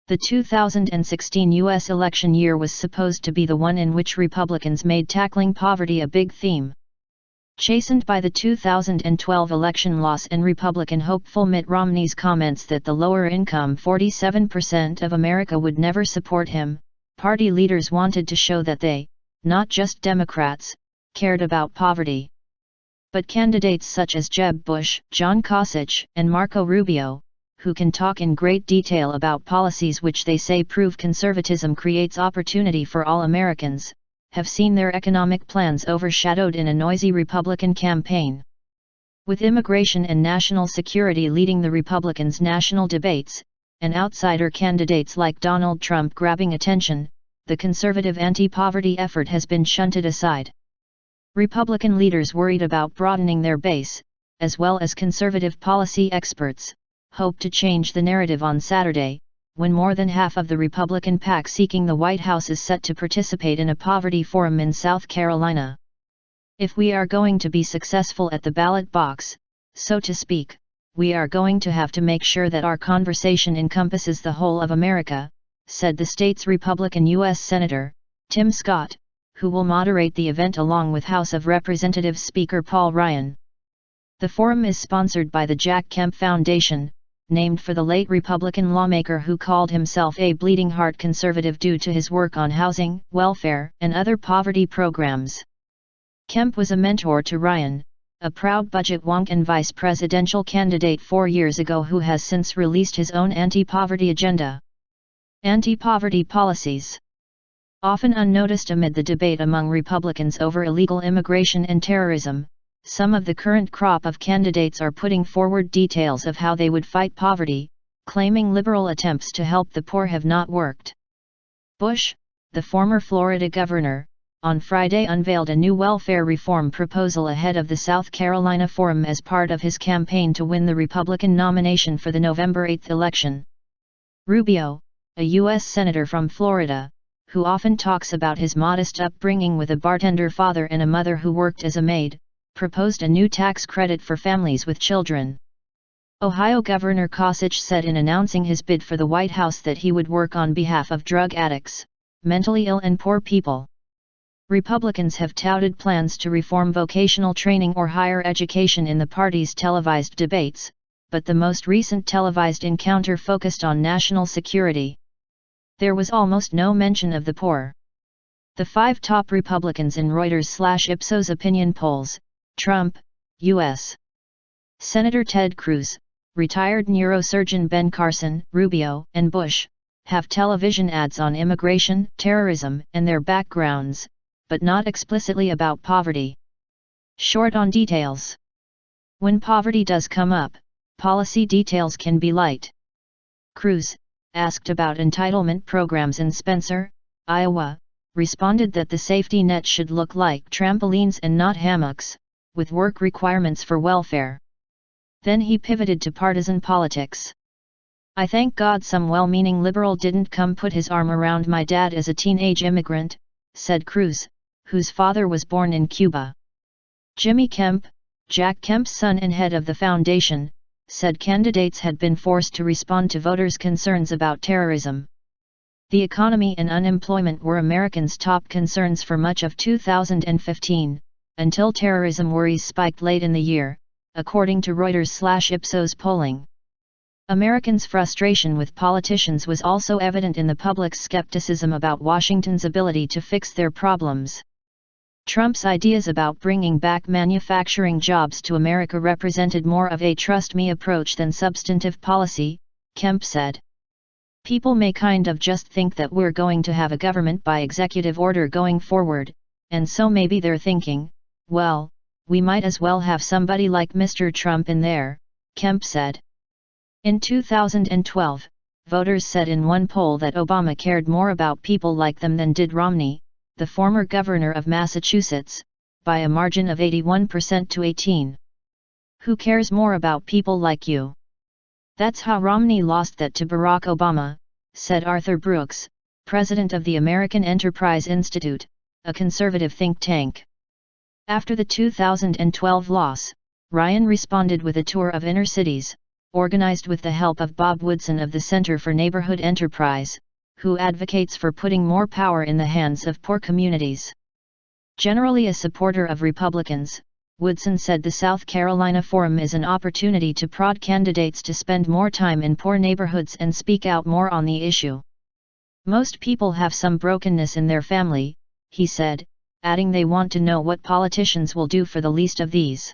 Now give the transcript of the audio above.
The 2016 U.S. election year was supposed to be the one in which Republicans made tackling poverty a big theme. Chastened by the 2012 election loss and Republican hopeful Mitt Romney's comments that the lower-income 47% of America would never support him, party leaders wanted to show that they, not just Democrats, cared about poverty. But candidates such as Jeb Bush, Kasich and Marco Rubio, who can talk in great detail about policies which they say prove conservatism creates opportunity for all Americans, have seen their economic plans overshadowed in a noisy Republican campaign. With immigration and national security leading the Republicans' national debates, and outsider candidates like Donald Trump grabbing attention, the conservative anti-poverty effort has been shunted aside. Republican leaders worried about broadening their base, as well as conservative policy experts, hope to change the narrative on Saturday, when more than half of the Republican pack seeking the White House is set to participate in a poverty forum in South Carolina. If we are going to be successful at the ballot box, so to speak, we are going to have to make sure that our conversation encompasses the whole of America, said the state's Republican U.S. Senator, Tim Scott, who will moderate the event along with House of Representatives Speaker Paul Ryan. The forum is sponsored by the Jack Kemp Foundation, named for the late Republican lawmaker who called himself a bleeding heart conservative due to his work on housing, welfare, and other poverty programs. Kemp was a mentor to Ryan, a proud budget wonk and vice presidential candidate 4 years ago who has since released his own anti-poverty agenda. Anti-poverty policies. Often unnoticed amid the debate among Republicans over illegal immigration and terrorism, some of the current crop of candidates are putting forward details of how they would fight poverty, claiming liberal attempts to help the poor have not worked. Bush, the former Florida governor, on Friday unveiled a new welfare reform proposal ahead of the South Carolina forum as part of his campaign to win the Republican nomination for the November 8 election. Rubio, a U.S. senator from Florida, who often talks about his modest upbringing with a bartender father and a mother who worked as a maid, proposed a new tax credit for families with children. Ohio Governor Kasich said in announcing his bid for the White House that he would work on behalf of drug addicts, mentally ill and poor people. Republicans have touted plans to reform vocational training or higher education in the party's televised debates, but the most recent televised encounter focused on national security. There was almost no mention of the poor. The 5 top Republicans in Reuters/Ipsos opinion polls, Trump, U.S. Senator Ted Cruz, retired neurosurgeon Ben Carson, Rubio, and Bush, have television ads on immigration, terrorism, and their backgrounds, but not explicitly about poverty. Short on details. When poverty does come up, policy details can be light. Cruz, asked about entitlement programs in Spencer, Iowa, responded that the safety net should look like trampolines and not hammocks, with work requirements for welfare. Then he pivoted to partisan politics. I thank God some well-meaning liberal didn't come put his arm around my dad as a teenage immigrant, said Cruz, whose father was born in Cuba. Jimmy Kemp, Jack Kemp's son and head of the foundation, said candidates had been forced to respond to voters' concerns about terrorism. The economy and unemployment were Americans' top concerns for much of 2015, until terrorism worries spiked late in the year, according to Reuters/Ipsos polling. Americans' frustration with politicians was also evident in the public's skepticism about Washington's ability to fix their problems. Trump's ideas about bringing back manufacturing jobs to America represented more of a trust me approach than substantive policy, Kemp said. People may kind of just think that we're going to have a government by executive order going forward, and so maybe they're thinking, well, we might as well have somebody like Mr. Trump in there, Kemp said. In 2012, voters said in one poll that Obama cared more about people like them than did Romney, the former governor of Massachusetts, by a margin of 81% to 18%. Who cares more about people like you? That's how Romney lost that to Barack Obama, said Arthur Brooks, president of the American Enterprise Institute, a conservative think tank. After the 2012 loss, Ryan responded with a tour of inner cities, organized with the help of Bob Woodson of the Center for Neighborhood Enterprise, who advocates for putting more power in the hands of poor communities. Generally a supporter of Republicans, Woodson said the South Carolina Forum is an opportunity to prod candidates to spend more time in poor neighborhoods and speak out more on the issue. Most people have some brokenness in their family, he said, adding they want to know what politicians will do for the least of these.